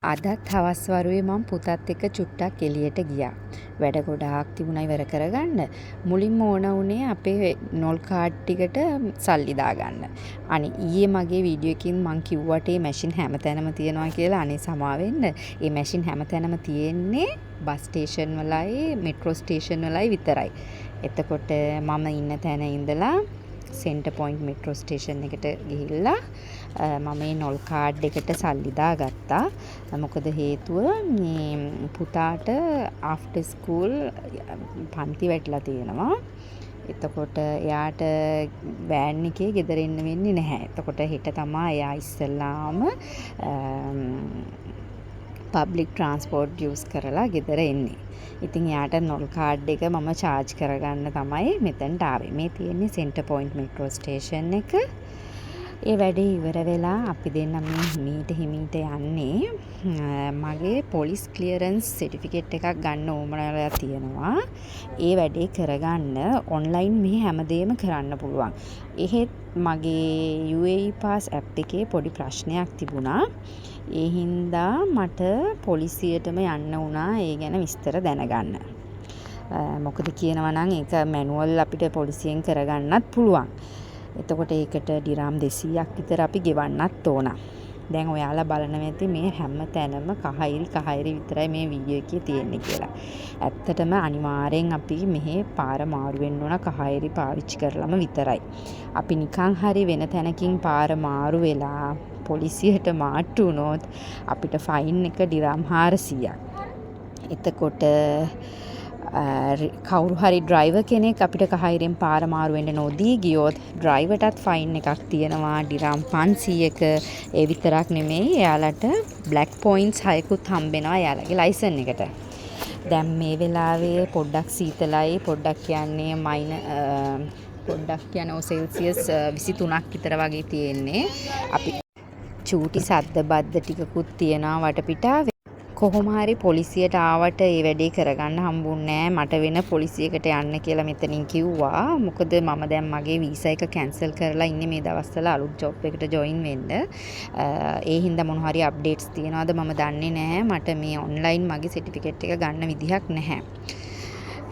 අදත් හවස් වරුවේ මම පුතත් එක්ක චුට්ටක් එළියට ගියා. වැඩ ගොඩාක් තිබුණා ඉවර කරගන්න. මුලින්ම ඕන වුණේ අපේ නොල් කාඩ් ටිකට සල්ලි දාගන්න. අනේ ඊයේ මගේ වීඩියෝ එකකින් මං කිව්වට මේ මැෂින් හැමතැනම තියෙනවා කියලා. අනේ සමා වෙන්න. මේ මැෂින් හැමතැනම තියෙන්නේ බස් ස්ටේෂන් වලයි මෙට්‍රෝ ස්ටේෂන් වලයි විතරයි. එතකොට මම ඉන්න තැන ඉඳලා සෙන්ටර් පොයින්ට් මෙට්‍රෝ ස්ටේෂන් එකට ගිහිල්ලා මම මේ නොල් කාඩ් එකට සල්ලි දාගත්තා. මොකද හේතුව මේ පුතාට ආෆ්ටර් ස්කූල් පන්ති වැටලා තියෙනවා. එතකොට එයාට වෑන් එකේ ගෙදර එන්න වෙන්නේ නැහැ. එතකොට හෙට තමයි එයා ඉස්සෙල්ලාම පබ්ලික් ට්‍රාන්ස්පෝර්ට් යූස් කරලා ගෙදර එන්නේ. ඉතින් එයාට නොල් කාඩ් එක මම චාර්ජ් කරගන්න තමයි මෙතනට ආවේ. මේ තියෙන්නේ සෙන්ටර් පොයින්ට් මෙට්‍රෝ ස්ටේෂන් එක. ඒ වැඩේ ඉවර වෙලා අපි දෙන්නම් මේ හිමීට යන්නේ. මගේ පොලිස් ක්ලියරන්ස් සර්ටිෆිකේට් එකක් ගන්න ඕමනලා තියෙනවා. ඒ වැඩේ කරගන්න ඔන්ලයින් මේ හැමදේම කරන්න පුළුවන්. එහෙත් මගේ UAE පාස් ඇප් එකේ පොඩි ප්‍රශ්නයක් තිබුණා. ඒ හින්දා මට පොලිසියටම යන්න වුණා ඒ ගැන විස්තර දැනගන්න. මොකද කියනවා නම් ඒක මැනුවල් අපිට පොලිසියෙන් කරගන්නත් පුළුවන්. එතකොට ඒකට ඩිරාම් 200ක් විතර අපි ගෙවන්නත් ඕන. දැන් ඔයාලා බලනවා ඇති මේ හැම තැනම කහයිරි විතරයි මේ වීඩියෝ එකේ තියෙන්නේ කියලා. ඇත්තටම අනිවාර්යෙන් අපි මෙහි පාර මාරු වෙන්න ඕන කහයිරි පාවිච්චි කරලම විතරයි. අපි නිකන් හරි වෙන තැනකින් පාර මාරු වෙලා පොලිසියට මාට්ටු වුණොත් අපිට ෆයින් එක ඩිරාම් 400ක්. එතකොට කවුරු හරි ඩ්‍රයිවර් කෙනෙක් අපිට කහයිරෙන් පාර මාරු වෙන්න නොදී ගියොත් ඩ්‍රයිවර්ටත් ෆයින් එකක් තියෙනවා ඩිරාම් 500ක. ඒ විතරක් නෙමෙයි එයාලට බ්ලැක් පොයින්ට්ස් 6කුත් හම්බෙනවා එයාලගේ ලයිසන් එකට. දැන් මේ වෙලාවේ පොඩ්ඩක් සීතලයි. පොඩ්ඩක් කියන්නේ සෙල්සියස් 23ක් විතර වගේ තියෙන්නේ. අපි චූටි සද්ද බද්ද ටිකකුත් තියෙනවා වටපිටාවේ. කොහොම හරි පොලිසියට ආවට ඒ වැඩේ කරගන්න හම්බුන්නේ නැහැ. මට වෙන පොලිසියකට යන්න කියලා මෙතනින් කිව්වා. මොකද මම දැන් මගේ වීසා එක කැන්සල් කරලා ඉන්නේ මේ දවස්වල අලුත් ජොබ් එකට ජොයින් වෙන්න. ඒ හින්දා මොන හරි අප්ඩේට්ස් තියනවද මම දන්නේ නැහැ. මට මේ ඔන්ලයින් මගේ සර්ටිෆිකේට් එක ගන්න විදිහක් නැහැ.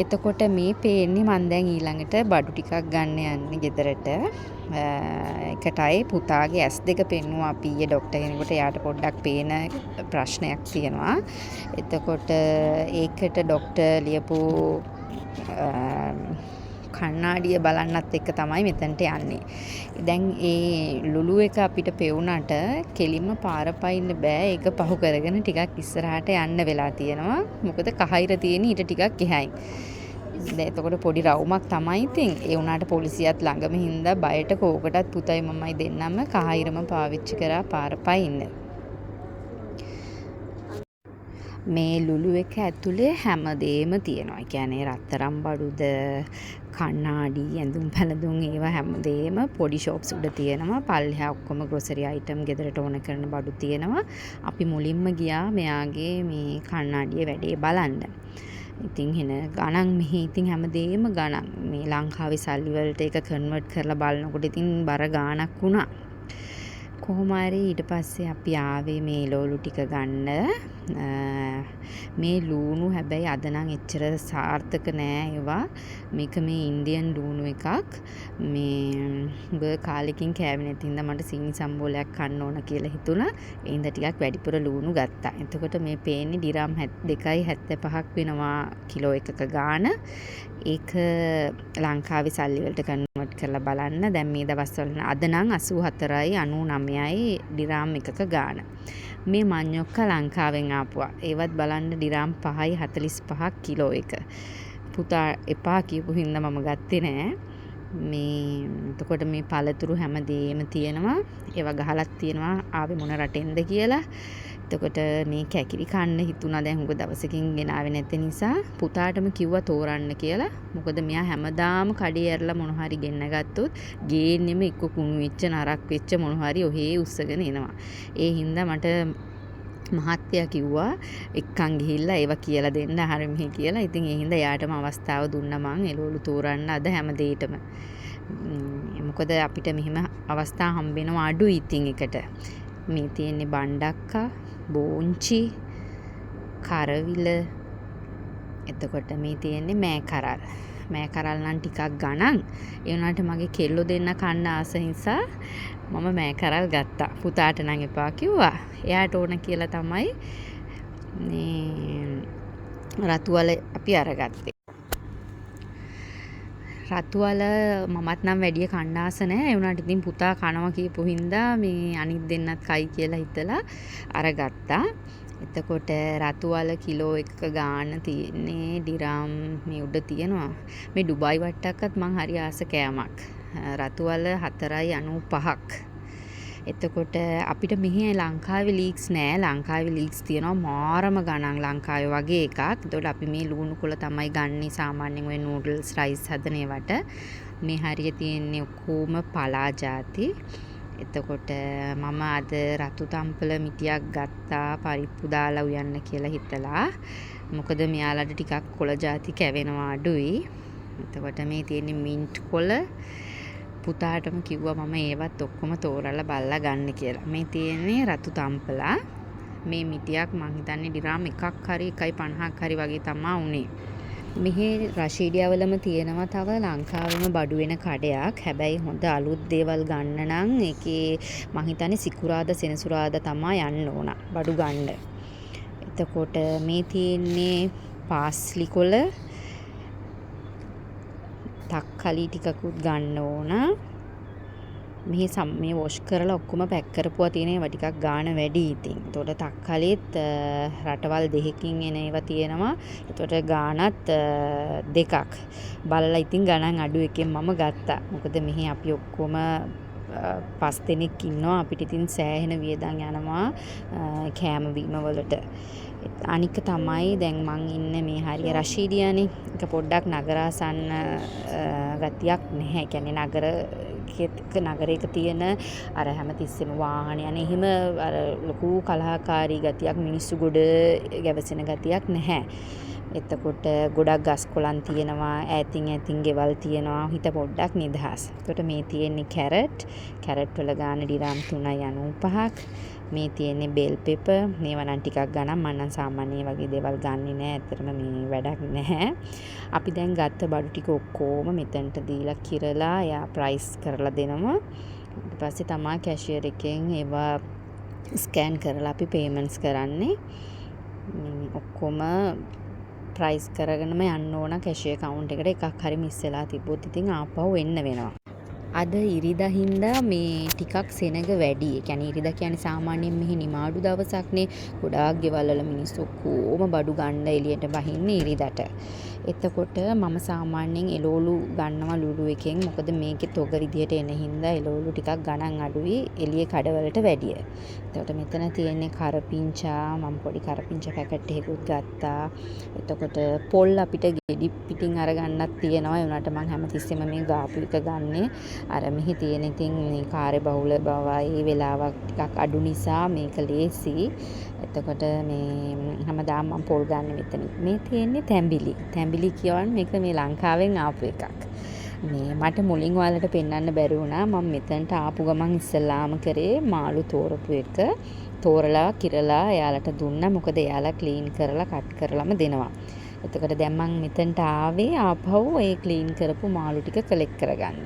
එතකොට මේ පේන්නේ මම දැන් ඊළඟට බඩු ටිකක් ගන්න යන්නේ ගෙදරට. එකටයි පුතාගේ S2 පෙන්නුවා අපි ඊයේ ડોක්ටර් කෙනෙකුට. යාට පොඩ්ඩක් පේන ප්‍රශ්නයක් තියෙනවා. එතකොට ඒකට ડોක්ටර් ලියපු කණ්ණාඩිය බලන්නත් එක්ක තමයි මෙතනට යන්නේ. දැන් ඒ ලුලු එක අපිට පෙවුනට කෙලින්ම පාර පයින්න බෑ. ඒක පහු කරගෙන ටිකක් ඉස්සරහට යන්න වෙලා තියෙනවා. මොකද කහයිර තියෙන ඊට ටිකක් එහායි. එතකොට පොඩි රවුමක් තමයි. ඉතින් ඒ වුණාට පොලිසියත් ළඟම හින්දා බයට කෝකටත් පුතයි මමයි දෙන්නම කහයිරම පාවිච්චි කරා පාර පයින්න. මේ ලුලු එක ඇතුලේ හැමදේම තියෙනවා. ඒ කියන්නේ රත්තරන් බඩුද, කණ්ණාඩි, ඇඳුම් පැළඳුම් ඒවා හැමදේම පොඩි ෂොප්ස් උඩ තියෙනවා. පල්ලෙහා ඔක්කොම ග්‍රොසරි අයිටම් ගෙදරට ඕන කරන බඩු තියෙනවා. අපි මුලින්ම ගියා මෙයාගේ මේ කණ්ණාඩියේ වැඩේ බලන්න. ඉතින් එන ගණන් මෙහි ඉතින් හැමදේම ගණන්. මේ ලංකාවේ සල්ලි වලට ඒක කන්වර්ට් කරලා බලනකොට ඉතින් බර ගාණක් වුණා. කොහොම හරි ඊට පස්සේ අපි ආවේ මේ ලෝලු ටික ගන්න. මේ ලූණු හැබැයි අද නම් එච්චර සාර්ථක නෑ ඒවා. මේක මේ ඉන්දියන් ලූණු එකක්. මේ කාලෙකින් කෑවේ නැති හින්දා මට සීනි සම්බෝලයක් කන්න ඕන කියලා හිතුණා. ඒ හින්දා ටිකක් වැඩිපුර ලූණු ගත්තා. එතකොට මේ පේන්නේ ඩිරාම් 2.75ක් වෙනවා කිලෝ එකක ගාන. ඒක ලංකාවේ සල්ලි වලට කන්වර්ට් කරලා බලන්න. දැන් මේ දවස්වල අද නම් 84යි 99යි ඩිරාම් එකක ගාන. මේ මඤ්ඤොක්ක ලංකාවෙන් ආපුවා. ඒවත් බලන්න ඩිරාම් 5යි 45ක් කිලෝ එක. පුතා එපා කියපු හින්දා මම ගත්තේ නෑ. මේ එතකොට මේ පළතුරු හැමදේම තියෙනවා. ඒවා ගහලත් තියෙනවා ආවේ මොන රටෙන්ද කියලා. එතකොට මේ කැකිරි කන්න හිතුණා. දැන් හුඟ දවසකින් ගෙනාවේ නැති නිසා පුතාටම කිව්වා තෝරන්න කියලා. මොකද මෙයා හැමදාම කඩේ ඇරලා මොන හරි ගෙන්න ගත්තොත් ගේන්නෙම එක්ක කුණු වෙච්ච නරක් වෙච්ච මොන හරි ඔහේ උස්සගෙන එනවා. ඒ හින්දා මට මහත්තයා කිව්වා එක්කන් ගිහිල්ලා ඒවා කියලා දෙන්න හරි මෙහි කියලා. ඉතින් ඒ හින්දා එයාටම අවස්ථාව දුන්නා මං එළවලු තෝරන්න අද හැම දෙයකටම. මොකද අපිට මෙහෙම අවස්ථා හම්බෙනවා අඩුයි. ඉතින් එකට මේ තියෙන්නේ බණ්ඩක්කා බෝංචි, කරවිල, එතකොට මේ තියෙන්නේ මෑ කරල්. මෑ කරල් නම් ටිකක් ගණන්. ඒ වුණාට මගේ කෙල්ලෝ දෙන්න කන්න ආස නිසා මම මෑ කරල් ගත්තා. පුතාට නම් එපා කිව්වා. එයාට ඕන කියලා තමයි මේ රතුවල අපි අරගත්තේ. රතුවල මමත් නම් වැඩිය කන්න ආස නැහැ. ඒ වුණාට ඉතින් පුතා කනවා කියපු හින්දා මේ අනිත් දෙන්නත් කයි කියලා හිතලා අරගත්තා. එතකොට රතුවල කිලෝ එක ගාන තියෙන්නේ ඩිරාම් මේ උඩ තියෙනවා. මේ ඩුබායි වට්ටක්කත් මං හරි ආස කෑමක්. රතුවල 4.95ක්. එතකොට අපිට මෙහි ලංකාවේ ලීක්ස් නෑ. ලංකාවේ ලීක්ස් තියෙනවා මාරම ගණන් ලංකාවේ වගේ එකක්. එතකොට අපි මේ ලුණු කොළ තමයි ගන්නේ සාමාන්‍යයෙන් ඔය නූඩල්ස් රයිස් හදන ඒවට. මේ හරිය තියෙන්නේ ඔක්කොම පලා ಜಾති. එතකොට මම අද රතු තම්පල මිටියක් ගත්තා පරිප්පු දාලා උයන්න කියලා හිතලා. මොකද මෙයාලට ටිකක් කොළ ಜಾති කැවෙනවා අඩුයි. එතකොට මේ තියෙන්නේ මින්ට් කොළ. පුතාටම කිව්වා මම ඒවත් ඔක්කොම තෝරලා බලලා ගන්න කියලා. මේ තියෙන්නේ රතු තම්පලා. මේ මිටියක් මං හිතන්නේ ඩිරාම් එකක් හරි 1.50ක් හරි වගේ තමයි උනේ. මෙහි රශීඩියාවලම තියෙනවා තව ලංකාවෙම බඩු වෙන කඩයක්. හැබැයි හොඳ අලුත් දේවල් ගන්න නම් ඒකේ මං හිතන්නේ සිකුරාදා සෙනසුරාදා තමයි යන්න ඕන බඩු ගන්න. එතකොට මේ තියෙන්නේ පාස්ලි කොළ. තක්කලි ටිකකුත් ගන්න ඕන. මේ වොෂ් කරලා ඔක්කොම පැක් කරපුවා තියෙන ඒවා ටිකක් ගාන වැඩි ඉතින්. එතකොට තක්කලිත් රටවල් දෙකකින් එන ඒවා තියෙනවා. එතකොට ගානත් දෙකක්. බලලා ඉතින් ගණන් අඩු එකෙන් මම ගත්තා. මොකද මෙහි අපි ඔක්කොම 5 දෙනෙක් ඉන්නවා. අපිට ඉතින් සෑහෙන වියදම් යනවා කෑම බීම වලට. අනික තමයි දැන් මං ඉන්නේ මේ හරිය රශීඩියානේ. ඒක පොඩ්ඩක් නගරාසන්න ගතියක් නැහැ. කියන්නේ නගරයක තියෙන අර හැමතිස්සෙම වාහන යන එහෙම අර ලොකු කලහකාරී ගතියක් මිනිස්සු ගොඩ ගැවසෙන ගතියක් නැහැ. එතකොට ගොඩක් ගස් කොළන් තියෙනවා, ඈතින් ගෙවල් තියෙනවා. හිත පොඩ්ඩක් නිදහස්. එතකොට මේ තියෙන්නේ කැරට් වල ගාන ඩිරාම් 3.95ක්. මේ තියෙන්නේ බෙල් පෙපර්. මේවා නම් ටිකක් ගණන්. මම නම් සාමාන්‍ය වගේ දේවල් ගන්නෙ නෑ. ඇත්තටම මේ වැඩක් නැහැ. අපි දැන් ගත්ත බඩු ටික ඔක්කොම මෙතනට දීලා කිරලා එයා ප්‍රයිස් කරලා දෙනවා. ඊට පස්සේ තමයි කැෂියර් එකෙන් ඒවා ස්කෑන් කරලා අපි පේමන්ට්ස් කරන්නේ. ඔක්කොම ප්‍රයිස් කරගෙනම යන්න ඕන කැෂියර් කවුන්ට් එකට. එකක් හරි මිස් වෙලා තිබ්බොත් ඉතින් ආපහු එන්න වෙනවා. අද ඉරිදා හින්දා මේ ටිකක් සෙනග වැඩි. ඒ කියන්නේ ඉරිදා කියන්නේ සාමාන්‍යයෙන් මෙහි නිමාඩු දවසක්නේ. ගොඩාක් ගෙවල් වල මිනිස්සු කොහොම බඩු ගන්න එළියට බහින්නේ ඉරිදාට. එතකොට මම සාමාන්‍යයෙන් එළවලු ගන්නවා ලුළු එකෙන්. මොකද මේකේ තොග විදියට එන හින්දා එළවලු ටිකක් ගණන් අඩුයි එළියේ කඩවලට වැඩිය. එතකොට මෙතන තියෙන්නේ කරපිංචා. මම පොඩි කරපිංචා පැකට් එකකුත් ගත්තා. එතකොට පොල් අපිට ගෙඩි පිටින් අරගන්නත් තියෙනවා. ඒ වුණාට මම හැමතිස්සෙම මේ ගාපු එක ගන්නේ. අර මෙහි තියෙන ඉතින් මේ කාර්ය බහුල බවයි වෙලාවක් ටිකක් අඩු නිසා මේක ලේසි. එතකොට මේ හැමදාම මම පොල් ගන්න මෙතන. මේ තියෙන්නේ තැඹිලි කියවන්නේ මේක මේ ලංකාවෙන් ආපු එකක්. මේ මට මුලින් ඔයාලට පෙන්වන්න බැරි වුණා. මම මෙතනට ආපු ගමන් ඉස්සෙල්ලාම කරේ මාළු තෝරපු එක. තෝරලා කිරලා එයාලට දුන්නා. මොකද එයාලා ක්ලීන් කරලා කට් කරලාම දෙනවා. එතකොට දැන් මම මෙතනට ආවේ ආපහු ඒ ක්ලීන් කරපු මාළු ටික කලෙක්ට් කරගන්න.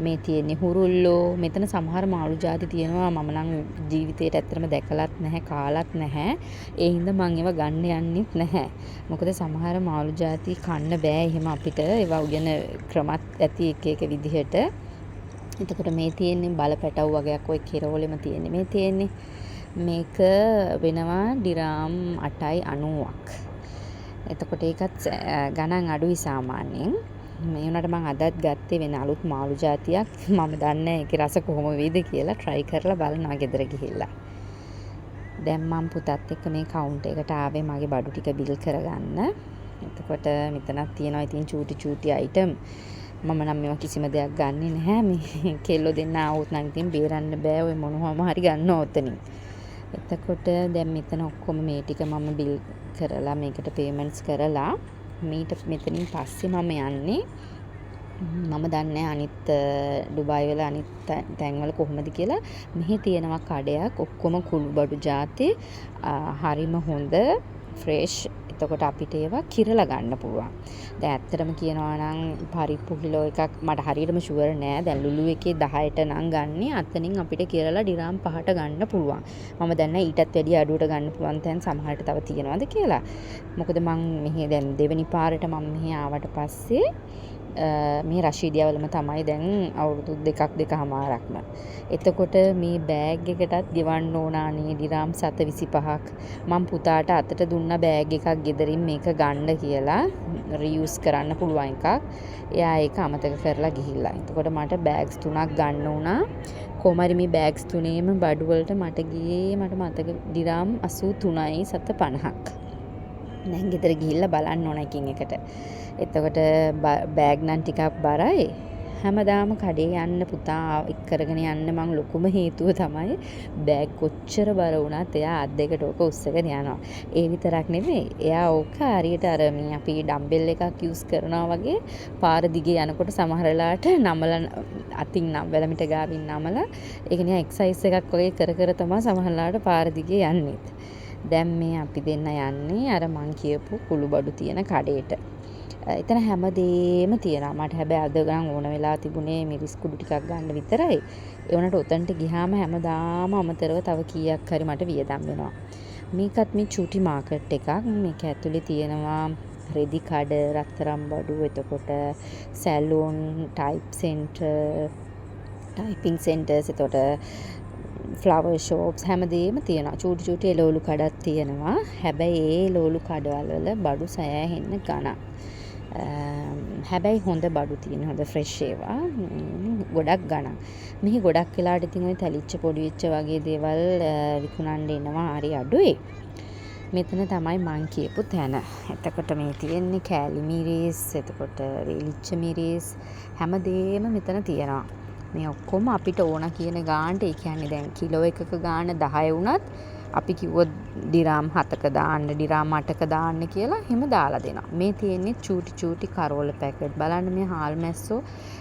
මේ තියෙන්නේ හුරුල්ලෝ. මෙතන සමහර මාළු ಜಾති තියෙනවා මම නම් ජීවිතේට ඇත්තටම දැකලත් නැහැ කාලත් නැහැ. ඒ හින්දා මම ඒවා ගන්න යන්නෙත් නැහැ. මොකද සමහර මාළු ಜಾති කන්න බෑ එහෙම අපිට. ඒවා උයන ක්‍රමත් ඇති එක විදිහට. එතකොට මේ තියෙන්නේ බල පැටව් වගේක් ඔය කෙරවලෙම තියෙන්නේ. මේ තියෙන්නේ මේක වෙනවා ඩිරාම් 8.90ක්. එතකොට ඒකත් ගණන් අඩුයි සාමාන්‍යයෙන්. මේ වුණාට මම අදත් ගත්තේ වෙන අලුත් මාළු జాතියක්. මම දන්නේ ඒකේ රස කොහොම වේද කියලා try කරලා බලනවා ගෙදර ගිහිල්ලා. දැන් මම පුතත් එක්ක මේ කවුන්ටර් එකට ආවේ මගේ බඩු ටික බිල් කරගන්න. එතකොට මෙතනක් තියෙනවා ඉතින් චූටි අයිටම්. මම නම් මේවා කිසිම දෙයක් ගන්නෙ නැහැ. මේ කෙල්ලෝ දෙන්න ආවොත් නම් ඉතින් බේරන්න බෑ. ඔය මොනවම හරි ගන්නවා ඔතනින්. එතකොට දැන් මෙතන ඔක්කොම මේ ටික මම බිල් කරලා මේකට පේමන්ට්ස් කරලා මෙතනින් පස්සේ මම යන්නේ මම දන්නේ අනිත් ඩුබායි වල අනිත් තැන්වල කොහොමද කියලා. මෙහි තියෙනවා කඩයක් ඔක්කොම කුළුබඩු ಜಾති හරිම හොඳ ෆ්‍රෙෂ්. එතකොට අපිට ඒවා කිරලා ගන්න පුළුවන්. දැන් ඇත්තටම කියනවා නම් පරිප්පු කිලෝ එකක් මට හරියටම ෂුවර් නෑ. දැන් ලුලු එකේ 10ට නම් ගන්නේ. අතනින් අපිට කිරලා ඩිරාම් 5ට ගන්න පුළුවන්. මම දන්නේ ඊටත් වැඩිය අඩුවට ගන්න පුළුවන් තැන් සමහරට තව තියෙනවද කියලා. මොකද මං මෙහි දැන් දෙවෙනි පාරට මම මෙහි ආවට පස්සේ මේ රශීදියාවලම තමයි දැන් අවුරුදු දෙකමාරක්ම. එතකොට මේ බෑග් එකටත් ගෙවන්න ඕනානේ ඩිරාම් 725ක්. මම පුතාට අතට දුන්න බෑග් එකක් ගෙදරින් මේක ගන්න කියලා රියුස් කරන්න පුළුවන් එකක්. එයා ඒක අමතක කරලා ගිහිල්ලා. එතකොට මට බෑග්ස් 3ක් ගන්න වුණා. කොහමරි මේ බෑග්ස් තුනේම බඩු වලට මට ගියේ මට මතක ඩිරාම් 83යි 750ක්. දැන් ගෙදර ගිහිල්ලා බලන්න ඕන එකින් එකට. එතකොට බෑග් නම් ටිකක් බරයි. හැමදාම කඩේ යන්න පුතා එක් කරගෙන යන්න මං ලොකුම හේතුව තමයි බෑග් කොච්චර බර වුණත් එයා අත් දෙකට ඕක උස්සගෙන යනවා. ඒ විතරක් නෙමෙයි. එයා ඕක හරියට අර මේ අපි ඩම්බෙල් එකක් යූස් කරනවා වගේ පාර දිගේ යනකොට සමහර වෙලාවට නමලා අතින් නම් වැලමිට ගාවින් නමලා ඒක නිකන් එක්සර්සයිස් එකක් වගේ කර කර තමයි සමහර වෙලාවට පාර දිගේ යන්නේ. දැන් මේ අපි දෙන්න යන්නේ අර මං කියපු කුළුබඩු තියෙන කඩේට. එතන හැමදේම තියෙනවා. මට හැබැයි අද ගන්න ඕන වෙලා තිබුණේ මිරිස් කුඩු ටිකක් ගන්න විතරයි. ඒ වුණාට උතන්ට ගියාම හැමදාම අමතරව තව කීයක් හරි මට වියදම් වෙනවා. මේකත් මේ චූටි මාකට් එකක්. මේක ඇතුලේ තියෙනවා රෙදි කඩ, රත්තරන් බඩු, එතකොට saloon, type centre, typing centres, එතකොට ෆ්ලවර් ෂෝප්ස් හැමදේම තියෙනවා. චූටි එළවලු කඩක් තියෙනවා. හැබැයි ඒ එළවලු කඩවල වල බඩු සෑහෙන්න ගණන්. හැබැයි හොඳ බඩු තියෙන හොඳ ෆ්‍රෙෂ් ඒවා ගොඩක් ගණන්. මෙහි ගොඩක් වෙලාවට ඉතින් ওই තැලිච්ච පොඩි වෙච්ච වගේ දේවල් විකුණන්න එනවා හරි අඩුයි. මෙතන තමයි මං කියපු තැන. එතකොට මේ තියෙන්නේ කෑලි මිරිස්, එතකොට වේලිච්ච මිරිස් හැමදේම මෙතන තියෙනවා. මේ ඔක්කොම අපිට ඕන කියන ගානට, ඒ කියන්නේ දැන් කිලෝ එකක ගාන 10 වුණත් අපි කිව්වොත් ඩිරාම් 7ක දාන්න, ඩිරාම් 8ක දාන්න කියලා එහෙම දාලා දෙනවා. මේ තියෙන්නේ චූටි කරෝල පැකට්. බලන්න මේ හාල් මැස්සෝ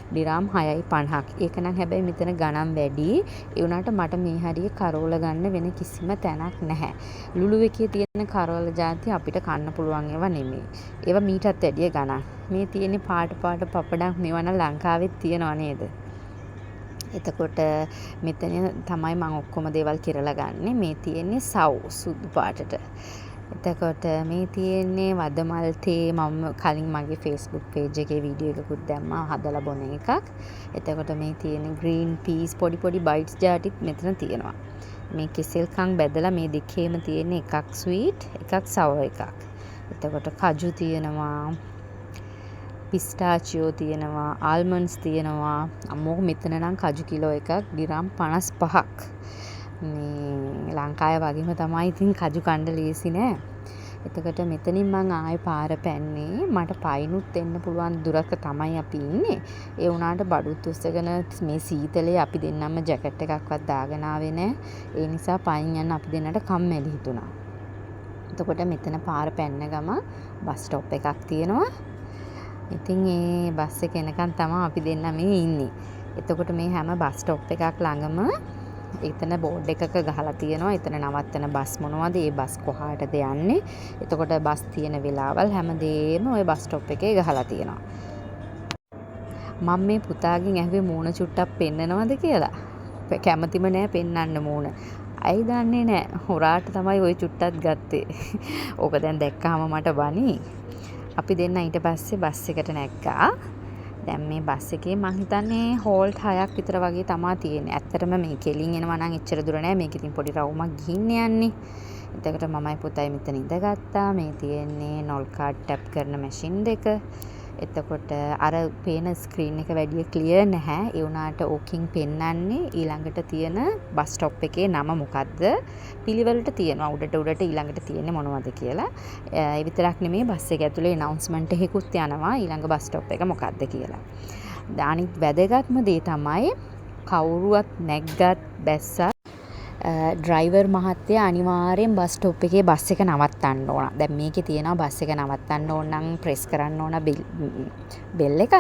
ඩිරාම් 6.50ක්. ඒක නම් හැබැයි මෙතන ගණන් වැඩි. ඒ වුණාට මට මේ හරිය කරෝල ගන්න වෙන කිසිම තැනක් නැහැ. ලුලු එකේ තියෙන කරෝල ಜಾති අපිට කන්න පුළුවන් ඒවා නෙමෙයි. ඒවා මීටත් වැඩිය ගණන්. මේ තියෙන්නේ පාට පපඩම්. මේවා නම් ලංකාවෙත් තියෙනව නේද? එතකොට මෙතන තමයි මම ඔක්කොම දේවල් කිරලා ගන්නෙ. මේ තියෙන්නේ සව් සුදු පාටට. එතකොට මේ තියෙන්නේ වදමල් තේ. මම කලින් මගේ Facebook page එකේ වීඩියෝ එකකුත් දැම්මා හදලා බොන එකක්. එතකොට මේ තියෙන්නේ green peas පොඩි bites ජාටිත් මෙතන තියෙනවා. මේ කෙසෙල් කන් බැදලා මේ දෙකේම තියෙන්නේ එකක් sweet එකක් sour එකක්. එතකොට කජු තියෙනවා, පිස්ටාචියෝ තියෙනවා, ආල්මන්ඩ්ස් තියෙනවා. අම්මෝ මෙතන නම් කජු කිලෝ එකක් ඩිරාම් 55ක්. මේ ලංකාවේ වගේම තමයි ඉතින් කජු කන්න ලේසි නෑ. එතකොට මෙතනින් මං ආයේ පාර පැන්නේ. මට පයින්ුත් එන්න පුළුවන් දුරක තමයි අපි ඉන්නේ. ඒ වුණාට බඩුත් උස්සගෙන මේ සීතලේ අපි දෙන්නම ජැකට් එකක්වත් දාගෙන ආවේ නෑ. ඒ නිසා පයින් යන්න අපි දෙන්නට කම්මැලි හිතුණා. එතකොට මෙතන පාර පැන්න ගම බස් ස්ටොප් එකක් තියෙනවා. ඉතින් ඒ බස් එක එනකන් තමයි අපි දෙන්න මේ ඉන්නේ. එතකොට මේ හැම බස් ස්ටොප් එකක් ළඟම එතන බෝඩ් එකක ගහලා තියෙනවා. එතන නවත්තන බස් මොනවද, ඒ බස් කොහාටද යන්නේ, එතකොට බස් තියෙන වෙලාවල් හැමදේම ওই බස් ස්ටොප් එකේ ගහලා තියෙනවා. මම මේ පුතාගෙන් ඇහුවේ මූණ චුට්ටක් පෙන්නනවද කියලා. කැමතිම නෑ පෙන්නන්න මූණ. අයි දන්නේ නෑ. හොරාට තමයි ওই චුට්ටත් ගත්තේ. ඕක දැන් දැක්කම මට බනි. අපි දෙන්න ඊට පස්සේ බස් එකට නැග්ගා. දැන් මේ බස් එකේ මං හිතන්නේ හෝල්ට් 6ක් විතර වගේ තමයි තියෙන්නේ. ඇත්තටම මේ කෙලින් එනවා නම් එච්චර දුර නෑ. මේක ඉතින් පොඩි රවුමක් ගිහින් යන්නේ. එතකොට මමයි පුතයි මෙතන ඉඳගත්තා. මේ තියෙන්නේ නෝල් කාඩ් ටැප් කරන මැෂින් දෙක. එතකොට අර පේන ස්ක්‍රීන් එක වැඩි ක්ලියර් නැහැ. ඒ වුණාට ඕකින් පෙන්වන්නේ ඊළඟට තියෙන බස් ස්ටොප් එකේ නම මොකද්ද, පිළිවෙලට තියෙනවා උඩට ඊළඟට තියෙන්නේ මොනවද කියලා. ඒ විතරක් නෙමෙයි බස් එක ඇතුලේ announcement එකකුත් යනවා ඊළඟ බස් ස්ටොප් එක මොකද්ද කියලා. අනිත් වැදගත්ම දේ තමයි කවුරුවත් නැග්ගත් බැස්සත් ඩ්‍රයිවර් මහත්තයා අනිවාර්යෙන් බස් ස්ටොප් එකේ බස් එක නවත්තන්න ඕන. දැන් මේකේ තියෙනවා බස් එක නවත්තන්න ඕන නම් ප්‍රෙස් කරන්න ඕන බෙල් එකක්.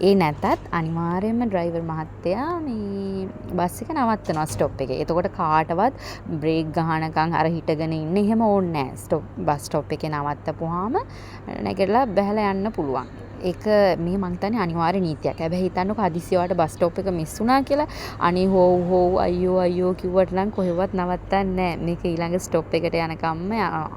ඒ නැතත් අනිවාර්යෙන්ම ඩ්‍රයිවර් මහත්තයා මේ බස් එක නවත්තනවා ස්ටොප් එකේ. එතකොට කාටවත් බ්‍රේක් ගහනකම් අර හිටගෙන ඉන්න එහෙම ඕනේ නැහැ. බස් ස්ටොප් එකේ නවත්තපුවාම නැගිටලා බැහැලා යන්න පුළුවන්. ඒක මේ මං හිතන්නේ අනිවාර්ය නීතියක්. හැබැයි හිතන්නකෝ හදිස්සිය ඔයාලට බස් ස්ටොප් එක මිස් වුණා කියලා අනේ හොව් අයියෝ කිව්වට නම් කොහෙවත් නවත්තන්නේ නැහැ. මේක ඊළඟ ස්ටොප් එකට යනකම්ම යනවා.